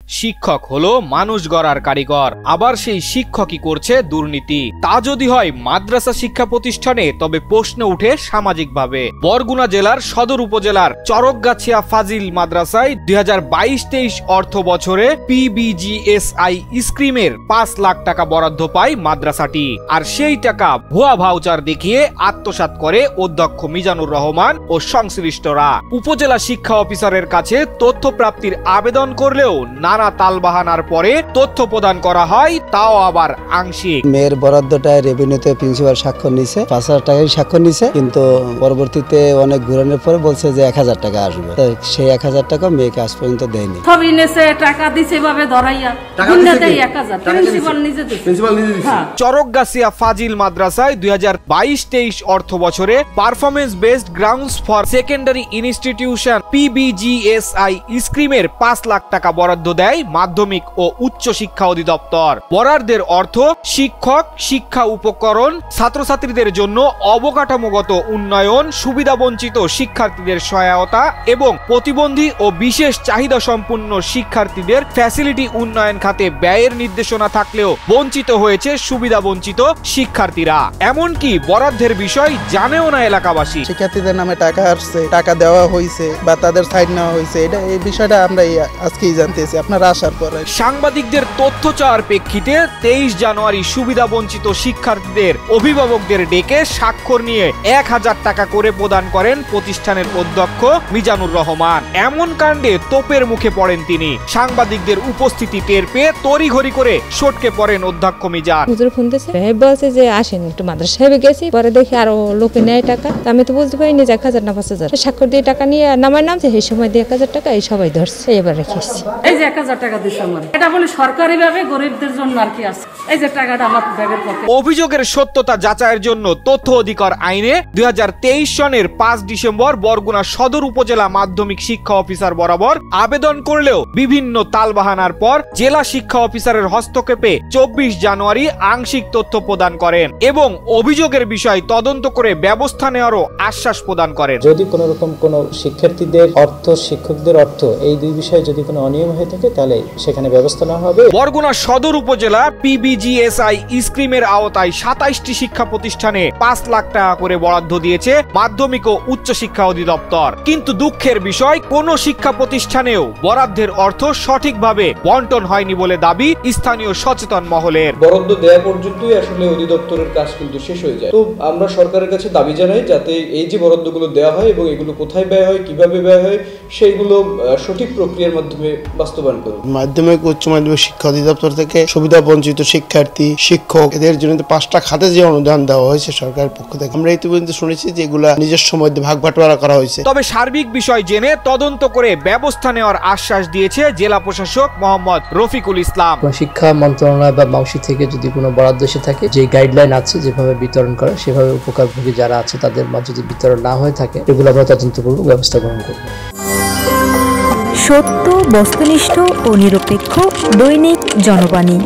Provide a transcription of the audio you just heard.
শিক্ষক হলো মানুষ গড়ার কারিগর, আবার সেই শিক্ষকই করছে দুর্নীতি। তা যদি হয় মাদ্রাসা শিক্ষা প্রতিষ্ঠানে, তবে প্রশ্ন উঠে সামাজিকভাবে। বরগুনা জেলার সদর উপজেলার চরকগাছিয়া ফাজিল মাদ্রাসায় 2022-23 অর্থ বছরে PBGSI স্কিমের 5 লাখ টাকা বরাদ্দ পায় মাদ্রাসাটি। আর সেই টাকা ভুয়া ভাউচার দেখিয়ে আত্মসাৎ করে অধ্যক্ষ মিজানুর রহমান ও সংশ্লিষ্টরা। উপজেলা শিক্ষা অফিসারের কাছে তথ্য প্রাপ্তির আবেদন করলেও নানা তালবাহানার পরে তথ্য প্রদান করা হয়, তাও আবার আংশিক। মেয়ের বরাদ্দটা রেভিনিউতে প্রিন্সিপাল স্বাক্ষর নিছে, 5,000 টাকাই স্বাক্ষর নিছে, কিন্তু পরবর্তীতে অনেক ঘুরানোর পরে বলছে যে 1,000 টাকা আসবে। সেই 1,000 টাকা মেয়েকে আজ পর্যন্ত দেয়নি। সবই নেছে, টাকা দিছে ভাবে ধরাইয়া দেয় 1,000 প্রিন্সিপাল নিজে দিছে। চরকগাছিয়া ফাজিল মাদ্রাসায় 2022-23 অর্থ বছরে performance based grounds for secondary institution PBGSI স্কিমের 5 লাখ টাকা বরাদ্দ দেয় মাধ্যমিক ও উচ্চ শিক্ষা অধিদপ্তর। বরাদ্দের অর্থ শিক্ষক, শিক্ষা উপকরণ, ছাত্রছাত্রীদের জন্য অবকাঠামোগত উন্নয়ন, সুবিধাবঞ্চিত শিক্ষার্থীদের সহায়তা এবং প্রতিবন্ধী ও বিশেষ চাহিদা সম্পন্ন শিক্ষার্থীদের ফ্যাসিলিটি উন্নয়ন খাতে ব্যয়ের নির্দেশনা থাকলেও বঞ্চিত হয়েছে সুবিধাবঞ্চিত শিক্ষার্থীরা। এমনকি বরাদ্দের বিষয় জানেও না এলাকাবাসী। শিক্ষার্থীদের নামে টাকা আসছে, টাকা দেওয়া হয়েছে বা তাদের সাইড নেওয়া হয়েছে, এই বিষয়টা আমরা আজকেই জানতেছি আপনারা আসার পরে। সাংবাদিকদের তথ্য চাওয়ার প্রেক্ষিতে 23 জানুয়ারি সুবিধাবঞ্চিত শিক্ষার্থীদের অভিভাবকদের ডেকে স্বাক্ষর নিয়ে 1,000 টাকা করে প্রদান করেন প্রতিষ্ঠানের অধ্যক্ষ মিজানুর রহমান। এমন কাণ্ডে তোপের মুখে পড়েন তিনি। সাংবাদিকদের উপস্থিতি টের পেয়ে তড়িঘড়ি করে সটকে পড়েন অধ্যক্ষ মিজান। হুজুর ফোন দিয়েছে, বলছে যে আসেন একটু মাদ্রাসা সাহেবে গেছি, পরে দেখি আরো লোকে নেয় টাকা। আমি তো বুঝতে পারিনি যে 1,000 না 5,000। স্বাক্ষর দিয়ে টাকা নিয়ে নামার নামছে, সেই সময় দিয়ে 1,000 টাকা এই সবাই ধরছে, এবার রেখেছি। এই যে 1,000 টাকা দিচ্ছে আমার, এটা বলে সরকারি ভাবে গরিবদের জন্য আর কি আছে। এই যে টাকাটা আমার ব্যাগের পকেটে। অভিযোগের সত্যতা যাচাইয়ের জন্য তথ্য অধিকার আইনে 2023 সনের 5 ডিসেম্বর বরগুনা সদর উপজেলা মাধ্যমিক শিক্ষা অফিসার বরাবর আবেদন করলেও বিভিন্ন তালবাহানার পর জেলা শিক্ষা অফিসারের হস্তক্ষেপে 24 জানুয়ারি আংশিক তথ্য প্রদান করেন এবং অভিযোগের বিষয় তদন্ত করে ব্যবস্থা নেওয়ারও আশ্বাস প্রদান করেন। যদি কোনো রকম কোনো শিক্ষার্থীদের অর্থ, শিক্ষকদের অর্থ, এই দুই বিষয়ে যদি কোনো অনিয়ম হয়ে থাকে তাহলে সেখানে ব্যবস্থা নেওয়া হবে। বরগুনা সদর উপজেলা PBGSI স্কিমের আওতায় 27টি শিক্ষা প্রতিষ্ঠানে 5 লাখ টাকা করে বরাদ্দ দিয়েছে মাধ্যমিক ও উচ্চ শিক্ষা অধিদপ্তর। কিন্তু দুঃখের বিষয়, কোন শিক্ষা প্রতিষ্ঠানেও বরাদ্দের অর্থ সঠিকভাবে বন্টন হয়নি বলে দাবি স্থানীয় সচেতন মহলের। বরাদ্দ দেওয়া পর্যন্তই আসলে অধিদপ্তরের কাজ কিন্তু শেষ হয়ে যায়। তো আমরা সরকারের কাছে দাবি জানাই যাতে এই যে বরাদ্দগুলো দেওয়া হয় এবং এগুলো কোথায় ব্যয় হয়, কিভাবে ব্যয় হয়, সেইগুলো সঠিক প্রক্রিয়ার মাধ্যমে বাস্তবায়ন করুন। মাধ্যমিক উচ্চ মাধ্যমিক শিক্ষা অধিদপ্তর থেকে সুবিধা বঞ্চিত শিক্ষার্থী, শিক্ষক এদের জন্য 5টা খাতে যে অনুদান দেওয়া হয়েছে সরকারের পক্ষ থেকে, আমরা ইতিমধ্যে শুনেছি যে এগুলা নিজস্ব মধ্যে ভাগ বাটোয়ারা করা হয়েছে। তবে সার্বিক বিষয় জেনে তদন্ত করে ব্যবস্থা নেওয়ার আশ্বাস দিয়েছে জেলা প্রশাসক মোহাম্মদ রফিকুল ইসলাম। শিক্ষা মন্ত্রণালয় বা মাউসি থেকে যদি কোনো বরাদ্দ এসে থাকে, যে গাইডলাইন আছে যেভাবে বিতরণ করা, সেভাবে উপকারভোগী যারা আছে তাদের মাঝে যদি বিতরণ না হয়ে থাকে, এগুলো আমরা তদন্ত করব, ব্যবস্থা গ্রহণ করব। সত্য, বস্তুনিষ্ঠ ও নিরপেক্ষ দৈনিক জনবাণী।